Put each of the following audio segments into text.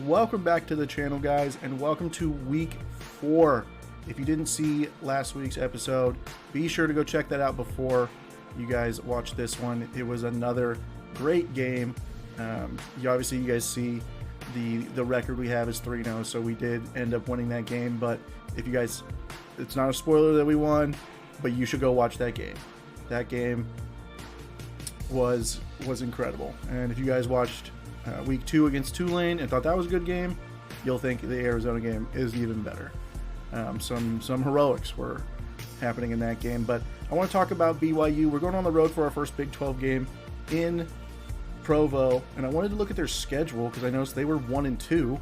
Welcome back to the channel, guys, and welcome to week 4. If you didn't see last week's episode, be sure to go check that out before you guys watch this one. It was another great game. You guys see the record we have is 3-0, so we did end up winning that game. But if you guys, it's not a spoiler that we won, but you should go watch that game. That game was incredible. And if you guys watched week 2 against Tulane and thought that was a good game, you'll think the Arizona game is even better. Some heroics were happening in that game. But I want to talk about BYU. We're going on the road for our first Big 12 game in Provo, and I wanted to look at their schedule because I noticed they were 1-2.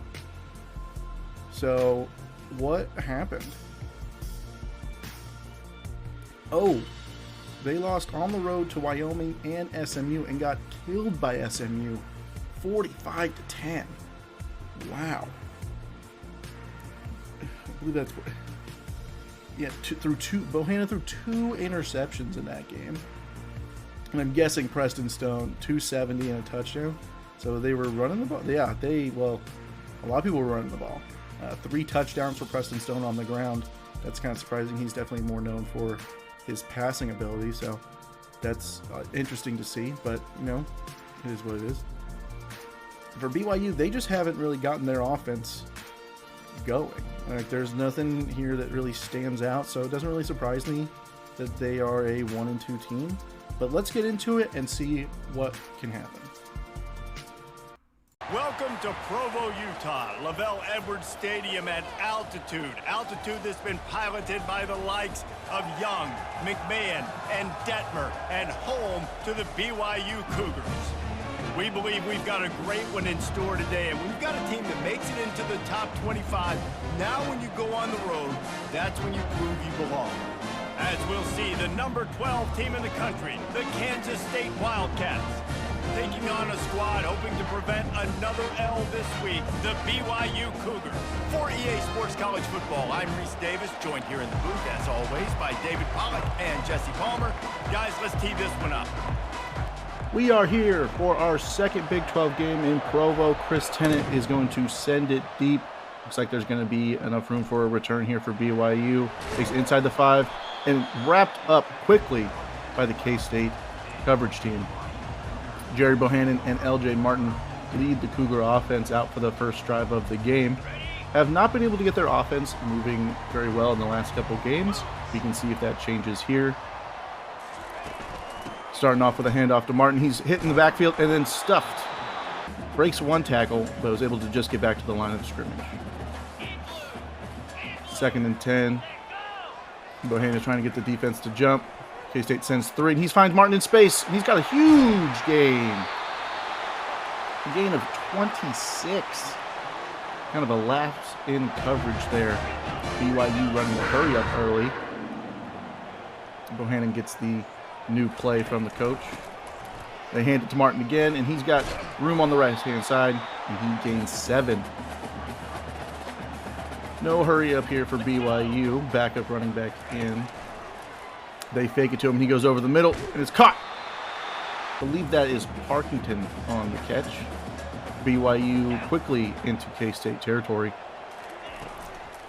So what happened? Oh, they lost on the road to Wyoming and SMU and got killed by SMU 45-10. Wow. I believe that's what. Yeah, Bohannon threw 2 interceptions in that game. And I'm guessing Preston Stone 270 and a touchdown. So they were running the ball. Yeah, a lot of people were running the ball. 3 touchdowns for Preston Stone on the ground. That's kind of surprising. He's definitely more known for his passing ability. So that's interesting to see. But, you know, it is what it is. For BYU, they just haven't really gotten their offense going. Like, there's nothing here that really stands out, so it doesn't really surprise me that they are a 1-2 team. But let's get into it and see what can happen. Welcome to Provo, Utah, Lavelle Edwards Stadium at altitude. Altitude that's been piloted by the likes of Young, McMahon, and Detmer, and home to the BYU Cougars. We believe we've got a great one in store today, and we've got a team that makes it into the top 25. Now when you go on the road, that's when you prove you belong. As we'll see, the number 12 team in the country, the Kansas State Wildcats, taking on a squad hoping to prevent another L this week, the BYU Cougars. For EA Sports College Football, I'm Reese Davis, joined here in the booth, as always, by David Pollack and Jesse Palmer. Guys, let's tee this one up. We are here for our second Big 12 game in Provo. Chris Tennant is going to send it deep. Looks like there's going to be enough room for a return here for BYU. Takes inside the 5 and wrapped up quickly by the K-State coverage team. Jerry Bohannon and LJ Martin lead the Cougar offense out for the first drive of the game. Have not been able to get their offense moving very well in the last couple games. We can see if that changes here. Starting off with a handoff to Martin. He's hit in the backfield and then stuffed. Breaks 1 tackle, but was able to just get back to the line of scrimmage. 2nd and 10. Bohannon trying to get the defense to jump. K-State sends 3, and he finds Martin in space. And he's got a huge gain. A gain of 26. Kind of a lapse in coverage there. BYU running the hurry up early. Bohannon gets the new play from the coach. They hand it to Martin again, and he's got room on the right-hand side, and he gains 7. No hurry up here for BYU. Backup running back in. They fake it to him. He goes over the middle, and it's caught. I believe that is Parkington on the catch. BYU quickly into K-State territory.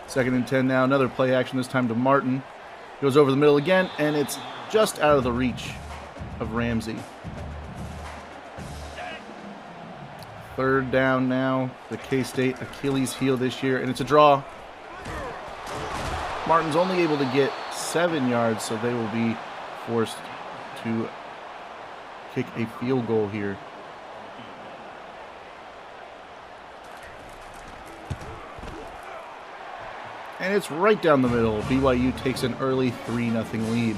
2nd and 10 now. Another play action, this time to Martin. Goes over the middle again, and it's just out of the reach of Ramsey. 3rd down now. The K-State Achilles heel this year, and it's a draw. Martin's only able to get 7 yards, so they will be forced to kick a field goal here. And it's right down the middle. BYU takes an early 3-0 lead.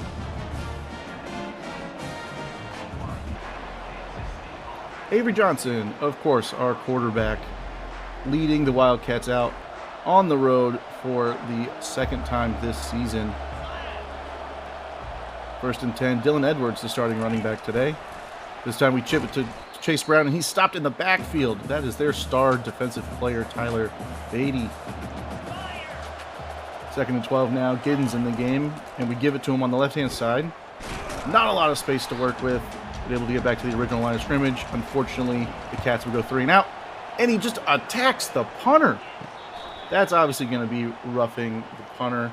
Avery Johnson, of course, our quarterback, leading the Wildcats out on the road for the 2nd time this season. 1st and 10. Dylan Edwards, the starting running back today. This time we chip it to Chase Brown, and he's stopped in the backfield. That is their star defensive player, Tyler Beatty. 2nd and 12 now. Giddens in the game, and we give it to him on the left-hand side. Not a lot of space to work with. Able to get back to the original line of scrimmage. Unfortunately, the Cats would go 3 and out, And he just attacks the punter. That's obviously going to be roughing the punter.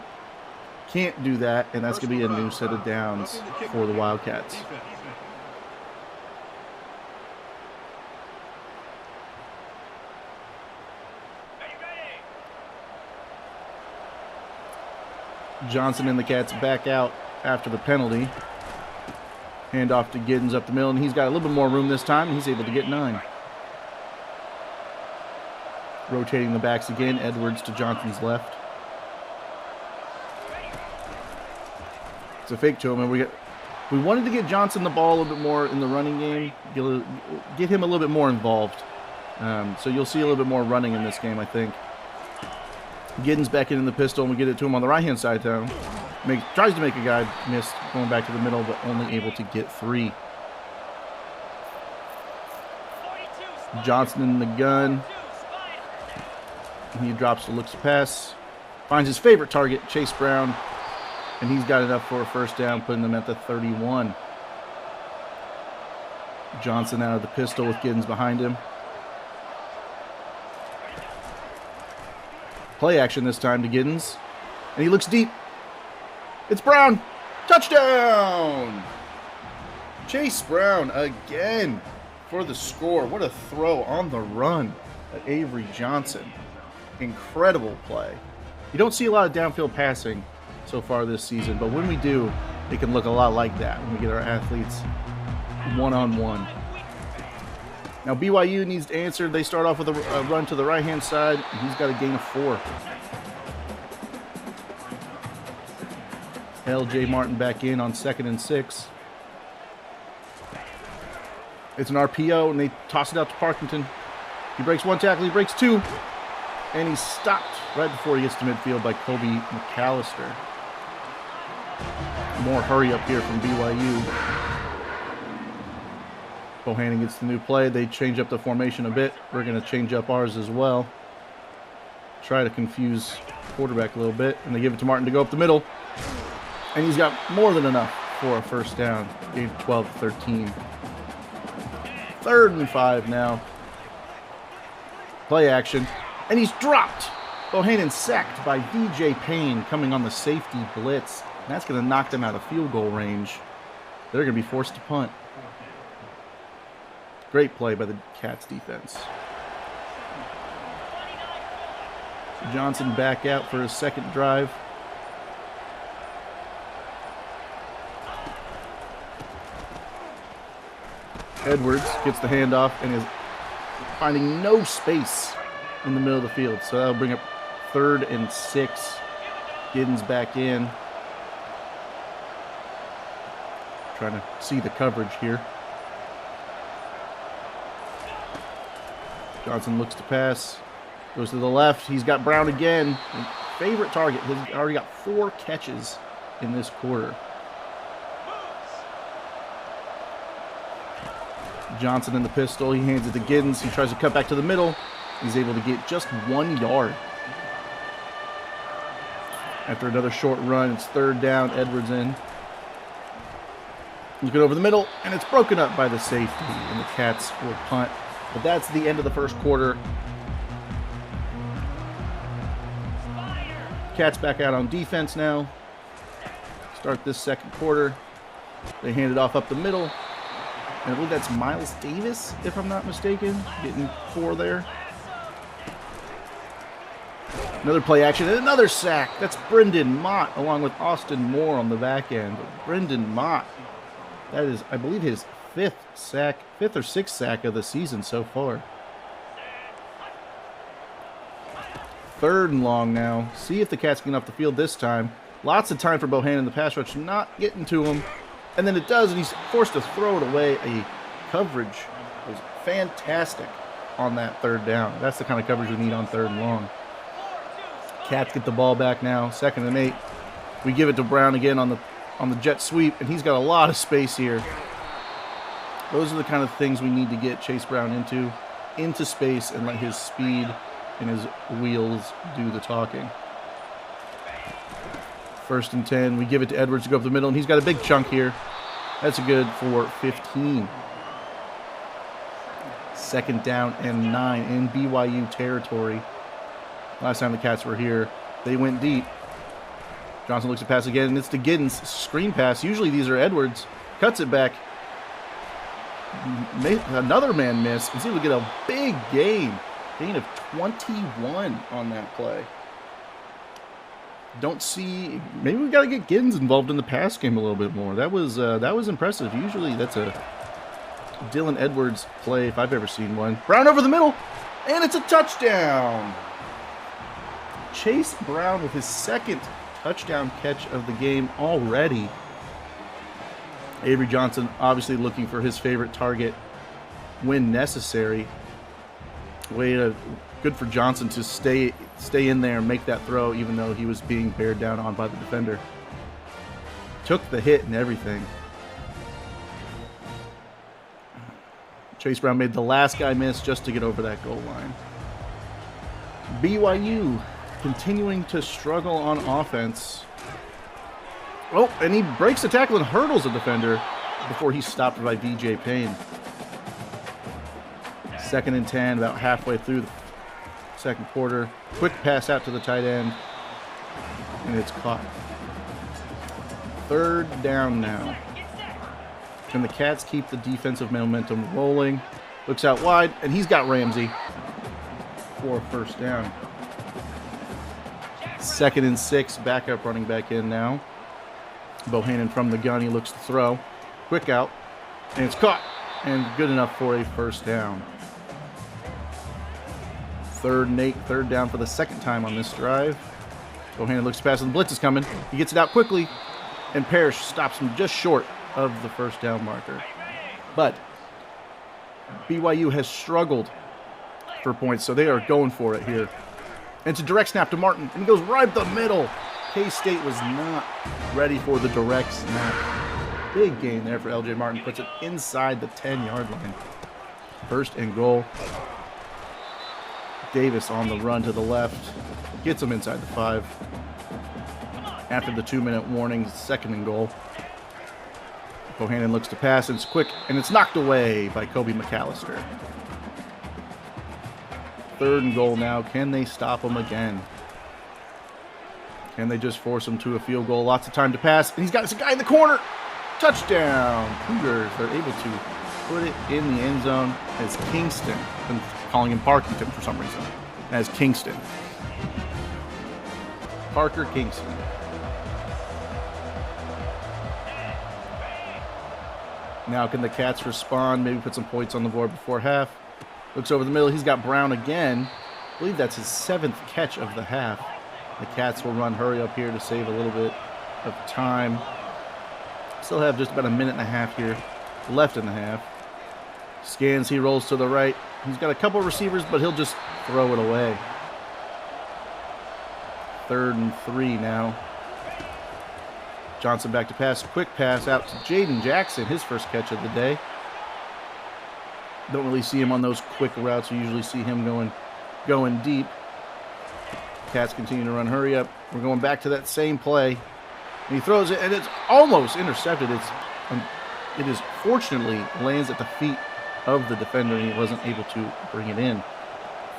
Can't do that, and that's going to be a new set of downs for the Wildcats. Johnson and the Cats back out after the penalty. Hand off to Giddens up the middle, and he's got a little bit more room this time, and he's able to get 9. Rotating the backs again, Edwards to Johnson's left. It's a fake to him, and we wanted to get Johnson the ball a little bit more in the running game, get him a little bit more involved. So you'll see a little bit more running in this game, I think. Giddens back in the pistol, and we get it to him on the right-hand side, though. Tries to make a guy miss, going back to the middle, but only able to get 3. Johnson in the gun. He drops the looks to pass. Finds his favorite target, Chase Brown. And he's got enough for a first down, putting them at the 31. Johnson out of the pistol with Giddens behind him. Play action this time to Giddens. And he looks deep. It's Brown. Touchdown! Chase Brown again for the score. What a throw on the run at Avery Johnson. Incredible play. You don't see a lot of downfield passing so far this season, but when we do, it can look a lot like that when we get our athletes one-on-one. Now BYU needs to answer. They start off with a run to the right-hand side, and he's got a gain of 4. L.J. Martin back in on 2nd and 6. It's an RPO, and they toss it out to Parkington. He breaks 1 tackle, he breaks 2, and he's stopped right before he gets to midfield by Kobe McAllister. More hurry up here from BYU. Bohannon gets the new play. They change up the formation a bit. We're going to change up ours as well. Try to confuse quarterback a little bit, and they give it to Martin to go up the middle. And he's got more than enough for a first down. Gain 12-13. 3rd and 5 now. Play action. And he's dropped. Bohannon sacked by DJ Payne coming on the safety blitz. And that's going to knock them out of field goal range. They're going to be forced to punt. Great play by the Cats defense. Johnson back out for his 2nd drive. Edwards gets the handoff and is finding no space in the middle of the field. So that'll bring up 3rd and 6. Giddens back in. Trying to see the coverage here. Johnson looks to pass. Goes to the left. He's got Brown again. Favorite target. He's already got 4 catches in this quarter. Johnson in the pistol. He hands it to Giddens. He tries to cut back to the middle. He's able to get just 1 yard. After another short run, it's 3rd down. Edwards in. He's good over the middle, and it's broken up by the safety, and the Cats will punt. But that's the end of the first quarter. Cats back out on defense now. Start this 2nd quarter. They hand it off up the middle. And I believe that's Miles Davis, if I'm not mistaken, getting 4 there. Another play action and another sack. That's Brendan Mott along with Austin Moore on the back end. Brendan Mott, that is, I believe, his 5th or 6th sack of the season so far. 3rd and long now. See if the Cats can get off the field this time. Lots of time for Bohannon in the pass rush, not getting to him. And then it does, and he's forced to throw it away. A coverage was fantastic on that 3rd down. That's the kind of coverage we need on 3rd and long. Cats get the ball back now, 2nd and 8. We give it to Brown again on the jet sweep, and he's got a lot of space here. Those are the kind of things we need to get Chase Brown into space, and let his speed and his wheels do the talking. 1st and 10. We give it to Edwards to go up the middle, and he's got a big chunk here. That's good for 15. 2nd down and 9 in BYU territory. Last time the Cats were here, they went deep. Johnson looks to pass again, and it's to Giddens. Screen pass. Usually these are Edwards. Cuts it back. Another man miss. He's able to get a big gain. Gain of 21 on that play. Don't see. Maybe we got to get Giddens involved in the pass game a little bit more. That was impressive. Usually that's a Dylan Edwards play if I've ever seen one. Brown over the middle, and it's a touchdown. Chase Brown with his 2nd touchdown catch of the game already. Avery Johnson obviously looking for his favorite target when necessary. Good for Johnson to stay in there and make that throw, even though he was being bared down on by the defender. Took the hit and everything. Chase Brown made the last guy miss just to get over that goal line. BYU continuing to struggle on offense. Oh, and he breaks the tackle and hurdles a defender before he's stopped by VJ Payne. 2nd and 10, about halfway through the 2nd quarter. Quick pass out to the tight end, and it's caught. 3rd down now. Can the Cats keep the defensive momentum rolling? Looks out wide, and he's got Ramsey for a 1st down. 2nd and 6, backup running back in now. Bohannon from the gun, he looks to throw. Quick out, and it's caught, and good enough for a 1st down. 3rd and 8, 3rd down for the 2nd time on this drive. Bohannon looks to pass, and the blitz is coming. He gets it out quickly, and Parrish stops him just short of the 1st down marker. But BYU has struggled for points, so they are going for it here. And it's a direct snap to Martin, and he goes right up the middle. K-State was not ready for the direct snap. Big gain there for LJ Martin. Puts it inside the 10-yard line. 1st and goal. Davis on the run to the left. Gets him inside the 5. After the 2-minute warning, 2nd and goal. Bohannon looks to pass, and it's quick, and it's knocked away by Kobe McAllister. 3rd and goal now. Can they stop him again? Can they just force him to a field goal? Lots of time to pass, and he's got a guy in the corner. Touchdown! Cougars are able to put it in the end zone as Kingston. I'm calling him Parkington for some reason. As Kingston. Parker Kingston. Now can the Cats respond? Maybe put some points on the board before half. Looks over the middle. He's got Brown again. I believe that's his 7th catch of the half. The Cats will run hurry up here to save a little bit of time. Still have just about a minute and a half here left in the half. Scans, he rolls to the right. He's got a couple of receivers, but he'll just throw it away. 3rd and 3 now. Johnson back to pass. Quick pass out to Jaden Jackson, his 1st catch of the day. Don't really see him on those quick routes. You usually see him going deep. Cats continue to run hurry up. We're going back to that same play. And he throws it, and it's almost intercepted. It is fortunately lands at the feet of the defender, and he wasn't able to bring it in.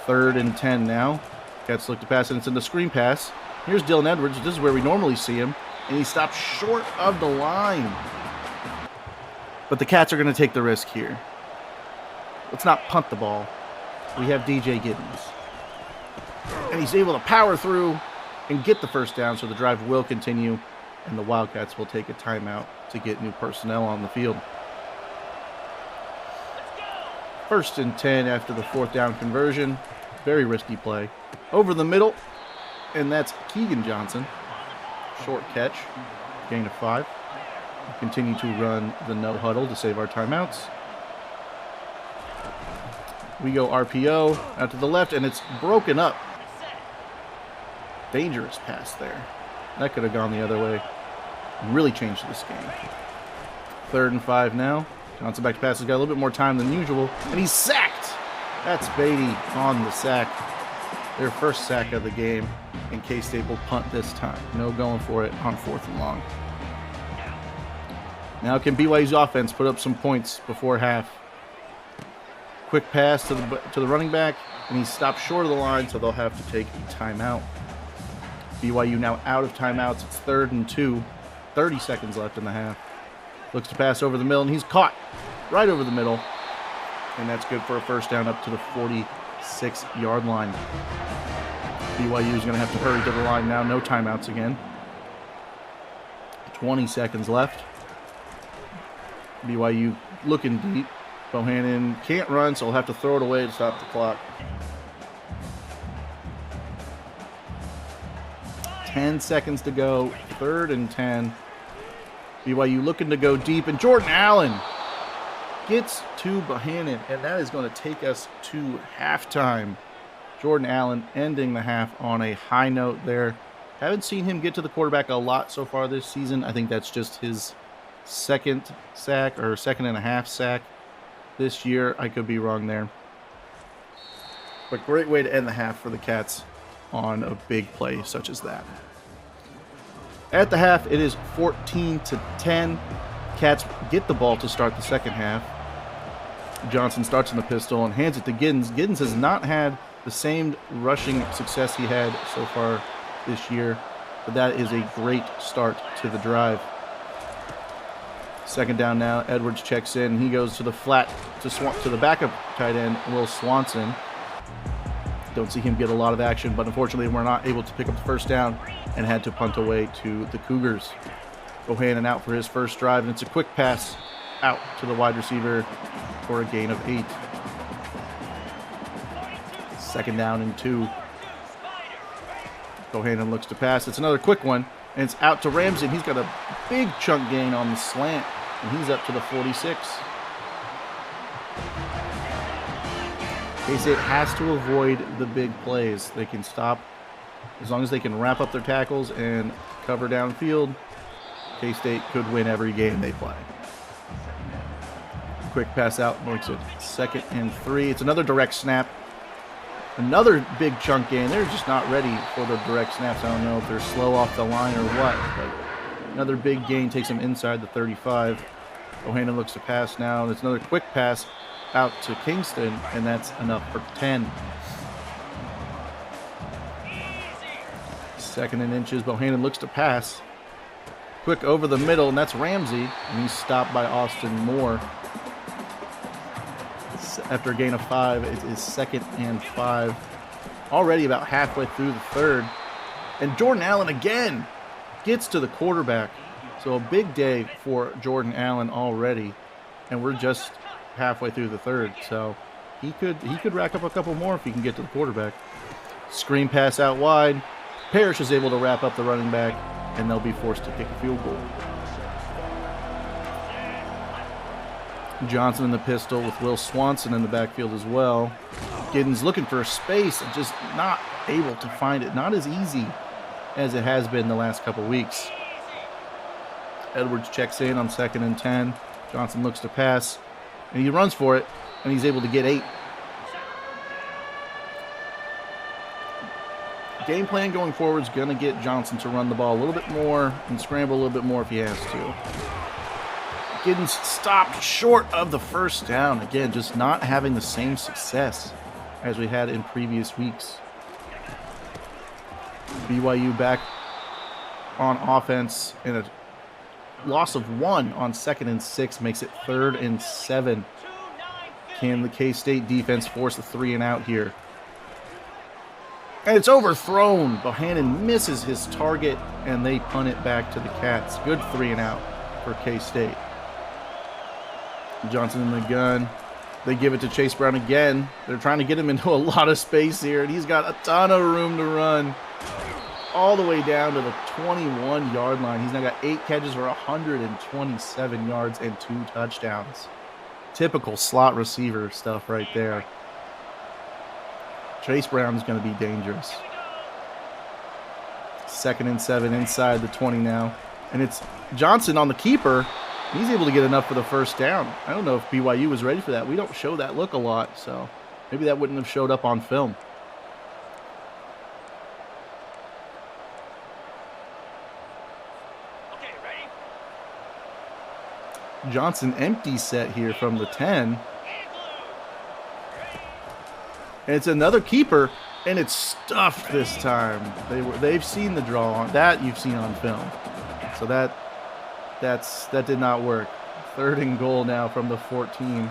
3rd and 10 now. Cats look to pass, and it's in the screen pass. Here's Dylan Edwards. This is where we normally see him, and he stops short of the line. But the Cats are going to take the risk here. Let's not punt the ball. We have DJ Giddens. And he's able to power through and get the 1st down, so the drive will continue, and the Wildcats will take a timeout to get new personnel on the field. 1st and 10 after the 4th down conversion. Very risky play. Over the middle, and that's Keegan Johnson. Short catch, gain of 5. We continue to run the no huddle to save our timeouts. We go RPO out to the left, and it's broken up. Dangerous pass there. That could have gone the other way. Really changed this game. 3rd and 5 now. Johnson back to pass. He's got a little bit more time than usual, and he's sacked. That's Beatty on the sack. Their 1st sack of the game, and K-State will punt this time. No going for it on 4th and long. Now can BYU's offense put up some points before half? Quick pass to the running back, and he stopped short of the line, so they'll have to take a timeout. BYU now out of timeouts. It's 3rd and 2. 30 seconds left in the half. Looks to pass over the middle, and he's caught right over the middle. And that's good for a first down up to the 46-yard line. BYU is going to have to hurry to the line now. No timeouts again. 20 seconds left. BYU looking deep. Bohannon can't run, so he'll have to throw it away to stop the clock. 10 seconds to go. 3rd and 10. BYU looking to go deep, and Jordan Allen gets to Bohannon, and that is going to take us to halftime. Jordan Allen ending the half on a high note there. Haven't seen him get to the quarterback a lot so far this season. I think that's just his second sack or second and a half sack this year. I could be wrong there. But great way to end the half for the Cats on a big play such as that. At the half, it is 14-10. Cats get the ball to start the second half. Johnson starts in the pistol and hands it to Giddens. Giddens has not had the same rushing success he had so far this year, but that is a great start to the drive. Second down now. Edwards checks in. He goes to the flat to the backup tight end, Will Swanson. Don't see him get a lot of action, but unfortunately we're not able to pick up the first down and had to punt away to the Cougars. Bohannon out for his first drive, and it's a quick pass out to the wide receiver for a gain of 8. Second down and 2. Bohannon looks to pass. It's another quick one, and it's out to Ramsey, and he's got a big chunk gain on the slant, and he's up to the 46. K-State has to avoid the big plays. They can stop as long as they can wrap up their tackles and cover downfield. K-State could win every game they play. Quick pass out makes it 2nd and 3. It's another direct snap. Another big chunk gain. They're just not ready for the direct snaps. I don't know if they're slow off the line or what, but another big gain takes them inside the 35. Bohannon looks to pass now. There's another quick pass out to Kingston, and that's enough for 10. 2nd and inches. Bohannon looks to pass. Quick over the middle, and that's Ramsey, and he's stopped by Austin Moore. After a gain of 5, it is 2nd and 5. Already about halfway through the third. And Jordan Allen again gets to the quarterback. So a big day for Jordan Allen already. And we're just halfway through the third. So he could rack up a couple more if he can get to the quarterback. Screen pass out wide. Parrish is able to wrap up the running back, and they'll be forced to kick a field goal. Johnson in the pistol with Will Swanson in the backfield as well. Giddens looking for a space and just not able to find it. Not as easy as it has been the last couple weeks. Edwards checks in on 2nd and 10. Johnson looks to pass, and he runs for it, and he's able to get 8. Game plan going forward is going to get Johnson to run the ball a little bit more and scramble a little bit more if he has to. Giddens stopped short of the first down. Again, just not having the same success as we had in previous weeks. BYU back on offense, and a loss of 1 on 2nd and 6 makes it 3rd and 7. Can the K-State defense force a 3 and out here? And it's overthrown. Bohannon misses his target, and they punt it back to the Cats. Good 3 and out for K-State. Johnson in the gun. They give it to Chase Brown again. They're trying to get him into a lot of space here, and he's got a ton of room to run all the way down to the 21-yard line. He's now got 8 catches for 127 yards and 2 touchdowns. Typical slot receiver stuff right there. Chase Brown is going to be dangerous. 2nd and 7 inside the 20 now. And it's Johnson on the keeper. He's able to get enough for the first down. I don't know if BYU was ready for that. We don't show that look a lot, so maybe that wouldn't have showed up on film. Okay, ready? Johnson empty set here from the 10. And it's another keeper, and it's stuffed this time. They've seen the draw on that. You've seen on film. So that did not work. 3rd and goal now from the 14.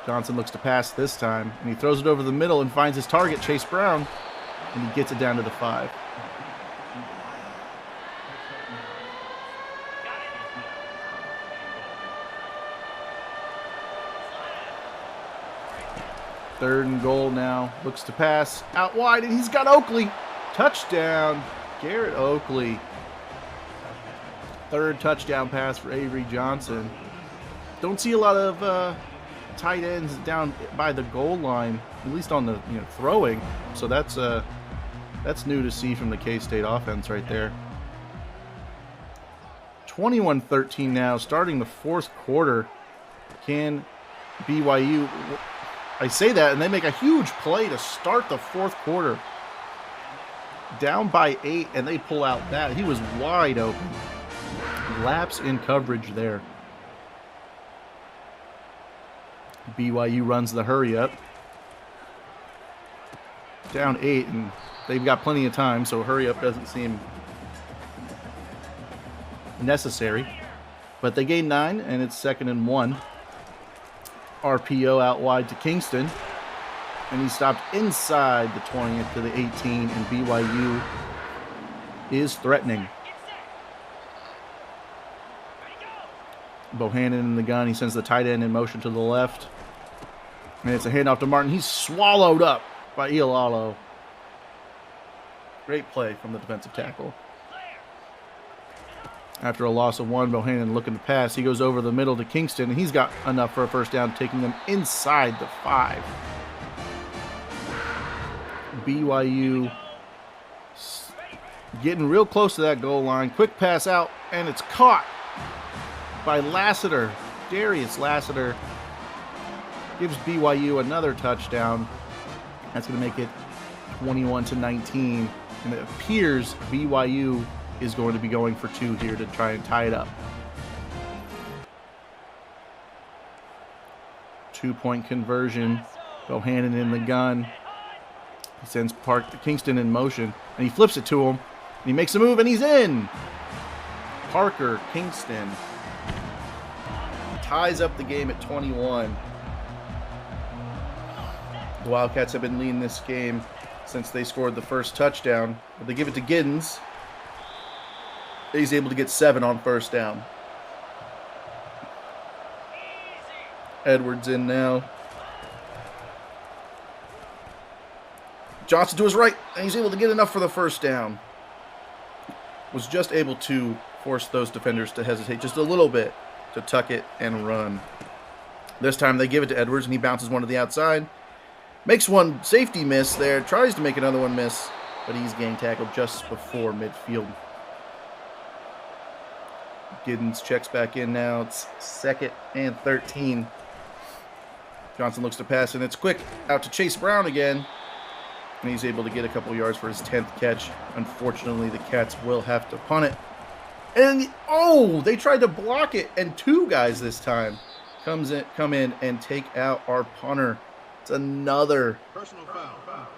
Johnson looks to pass this time, and he throws it over the middle and finds his target, Chase Brown, and he gets it down to the 5. Third and goal now. Looks to pass out wide, and he's got Oakley. Touchdown, Garrett Oakley. 3rd touchdown pass for Avery Johnson. Don't see a lot of tight ends down by the goal line, at least on the throwing. So that's new to see from the K-State offense right there. 21-13 now, starting the 4th quarter. Can BYU? I say that, and they make a huge play to start the 4th quarter. Down by 8, and they pull out that. He was wide open. Lapse in coverage there. BYU runs the hurry up. Down 8, and they've got plenty of time, so hurry up doesn't seem necessary. But they gain 9, and it's 2nd and 1. RPO out wide to Kingston, and he stopped inside the 20th to the 18, and BYU is threatening. Bohannon in the gun. He sends the tight end in motion to the left, and it's a handoff to Martin. He's swallowed up by Ialalo. Great play from the defensive tackle. After a loss of 1, Bohannon looking to pass. He goes over the middle to Kingston, and he's got enough for a first down, taking them inside the 5. BYU getting real close to that goal line. Quick pass out, and it's caught by Lassiter. Darius Lassiter gives BYU another touchdown. That's going to make it 21-19, and it appears BYU is going to be going for 2 here to try and tie it up. 2-point conversion. Bohannon in the gun. He sends Kingston in motion, and he flips it to him, and he makes a move, and he's in. Parker Kingston ties up the game at 21. The Wildcats have been leading this game since they scored the first touchdown, but they give it to Giddens. He's able to get 7 on first down. Edwards in now. Johnson to his right, and he's able to get enough for the first down. Was just able to force those defenders to hesitate just a little bit to tuck it and run. This time they give it to Edwards, and he bounces one to the outside. Makes one safety miss there, tries to make another one miss, but he's gang tackled just before midfield. Giddens checks back in now. It's 2nd and 13. Johnson looks to pass, and it's quick out to Chase Brown again. And he's able to get a couple yards for his 10th catch. Unfortunately, the Cats will have to punt it. And, they tried to block it, and 2 guys this time come in and take out our punter. It's another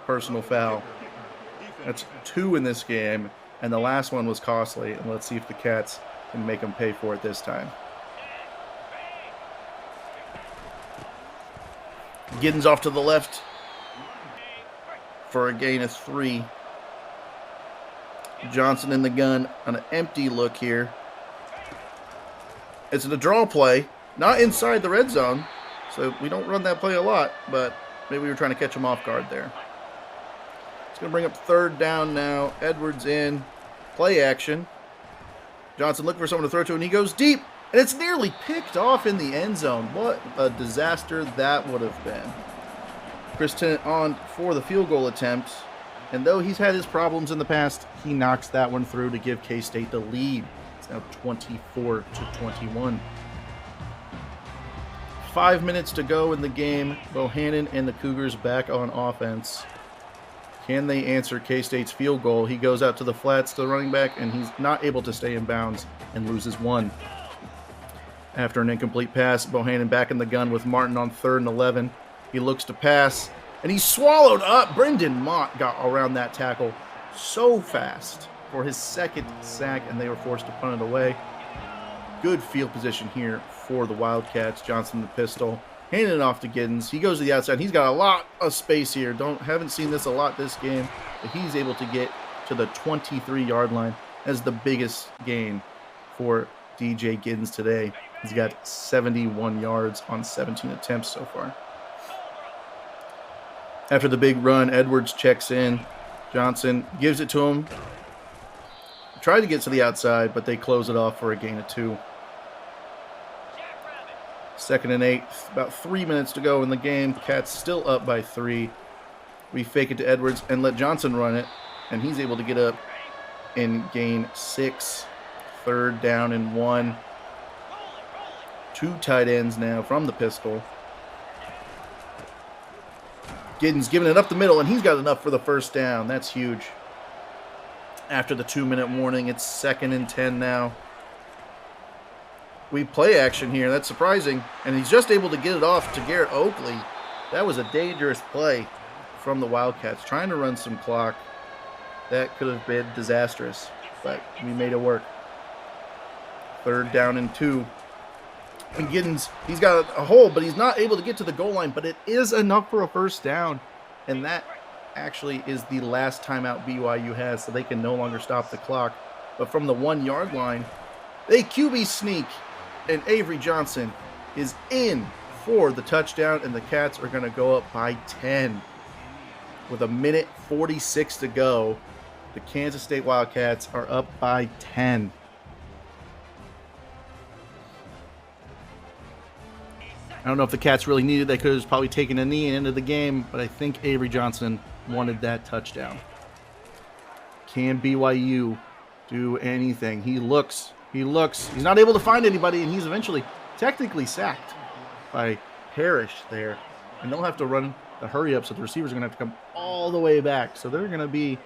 personal foul. That's 2 in this game, and the last one was costly. And let's see if the Cats can make them pay for it this time. Giddens off to the left for a gain of 3. Johnson in the gun on an empty look here. It's a draw play, not inside the red zone, so we don't run that play a lot, but maybe we were trying to catch him off guard there. It's going to bring up 3rd down now. Edwards in, play action. Johnson looking for someone to throw to, and he goes deep, and it's nearly picked off in the end zone. What a disaster that would have been. Chris Tennant on for the field goal attempt, and though he's had his problems in the past, he knocks that one through to give K-State the lead. It's now 24-21. 5 minutes to go in the game. Bohannon and the Cougars back on offense. Can they answer K-State's field goal? He goes out to the flats to the running back, and he's not able to stay in bounds and loses 1. After an incomplete pass, Bohannon back in the gun with Martin on 3rd and 11. He looks to pass, And he's swallowed up. Brendan Mott got around that tackle so fast for his second sack, and they were forced to punt it away. Good field position here for the Wildcats. Johnson the pistol. Handing it off to Giddens. He goes to the outside. He's got a lot of space here. Haven't seen this a lot this game, but he's able to get to the 23-yard line as the biggest gain for DJ Giddens today. He's got 71 yards on 17 attempts so far. After the big run, Edwards checks in. Johnson gives it to him. Tried to get to the outside, but they close it off for a gain of 2. 2nd and 8. About 3 minutes to go in the game. Cats still up by 3. We fake it to Edwards and let Johnson run it, and he's able to get up and gain 6. 3rd down and 1. 2 tight ends now from the pistol. Giddens giving it up the middle, and he's got enough for the 1st down. That's huge. After the 2-minute warning, it's 2nd and 10 now. We play action here. That's surprising. And he's just able to get it off to Garrett Oakley. That was a dangerous play from the Wildcats. Trying to run some clock. That could have been disastrous, but we made it work. 3rd down and 2. And Giddens, he's got a hole, but he's not able to get to the goal line, but it is enough for a 1st down. And that actually is the last timeout BYU has, so they can no longer stop the clock. But from the 1-yard line, they QB sneak, and Avery Johnson is in for the touchdown, and the Cats are going to go up by 10. With 1:46 to go, the Kansas State Wildcats are up by 10. I don't know if the Cats really needed. They could have probably taken a knee into the game, but I think Avery Johnson wanted that touchdown. Can BYU do anything? He looks. He's not able to find anybody, and he's eventually technically sacked by Parrish there. And they'll have to run the hurry-up, so the receivers are going to have to come all the way back. So they're going to be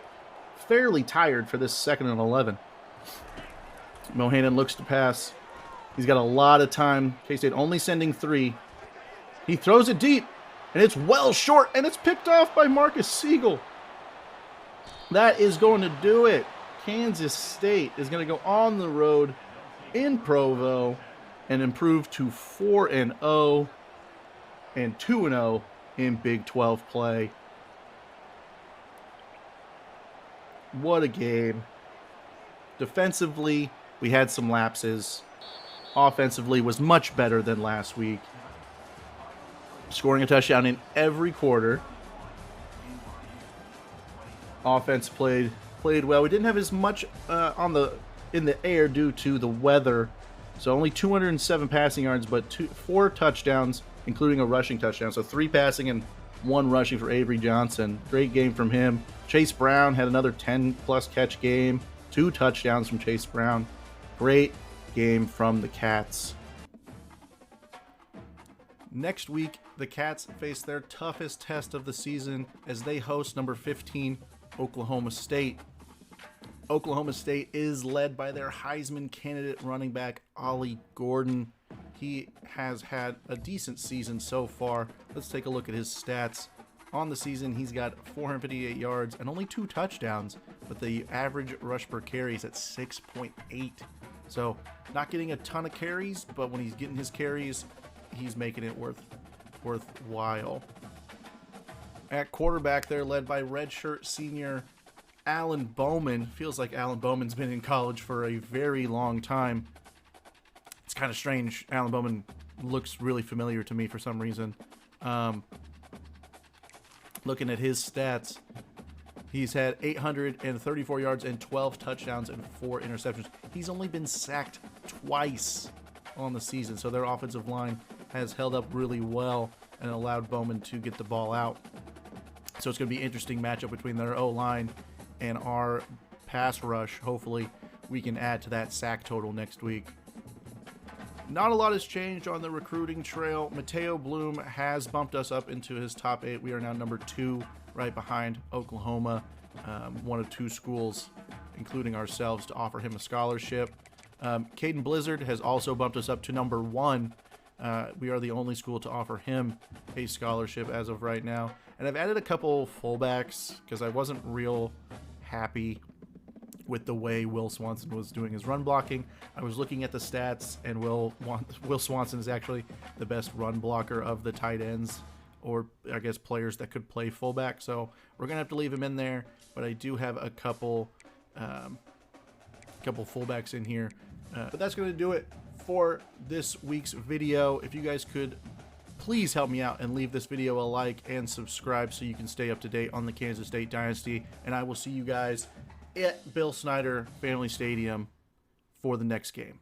fairly tired for this 2nd and 11. Mohanan looks to pass. He's got a lot of time. K-State only sending 3. He throws it deep, and it's well short, and it's picked off by Marcus Siegel. That is going to do it. Kansas State is going to go on the road in Provo and improve to 4-0 and 2-0 in Big 12 play. What a game. Defensively, we had some lapses. Offensively was much better than last week. Scoring a touchdown in every quarter. Offense played well. We didn't have as much in the air due to the weather. So only 207 passing yards, but 4 touchdowns, including a rushing touchdown. So 3 passing and 1 rushing for Avery Johnson. Great game from him. Chase Brown had another 10-plus catch game. 2 touchdowns from Chase Brown. Great game from the Cats. Next week, the Cats face their toughest test of the season as they host number 15, Oklahoma State. Oklahoma State is led by their Heisman candidate running back, Ollie Gordon. He has had a decent season so far. Let's take a look at his stats. On the season, he's got 458 yards and only 2 touchdowns, but the average rush per carry is at 6.8. So not getting a ton of carries, but when he's getting his carries, he's making it worthwhile. At quarterback, they're led by redshirt senior Alan Bowman. Feels like Alan Bowman's been in college for a very long time. It's kind of strange. Alan Bowman looks really familiar to me for some reason. Looking at his stats, he's had 834 yards and 12 touchdowns and 4 interceptions. He's only been sacked twice on the season, so their offensive line has held up really well and allowed Bowman to get the ball out. So it's going to be an interesting matchup between their O-line and our pass rush. Hopefully we can add to that sack total next week. Not a lot has changed on the recruiting trail. Mateo Bloom has bumped us up into his top 8. We are now number 2, right behind Oklahoma, one of 2 schools, including ourselves, to offer him a scholarship. Caden Blizzard has also bumped us up to number 1. We are the only school to offer him a scholarship as of right now. And I've added a couple fullbacks because I wasn't real happy with the way Will Swanson was doing his run blocking. I was looking at the stats, and Will Swanson is actually the best run blocker of the tight ends, or I guess players that could play fullback. So we're gonna have to leave him in there. But I do have a couple fullbacks in here. But that's gonna do it for this week's video. If you guys could please help me out and leave this video a like and subscribe so you can stay up to date on the Kansas State Dynasty. And I will see you guys at Bill Snyder Family Stadium for the next game.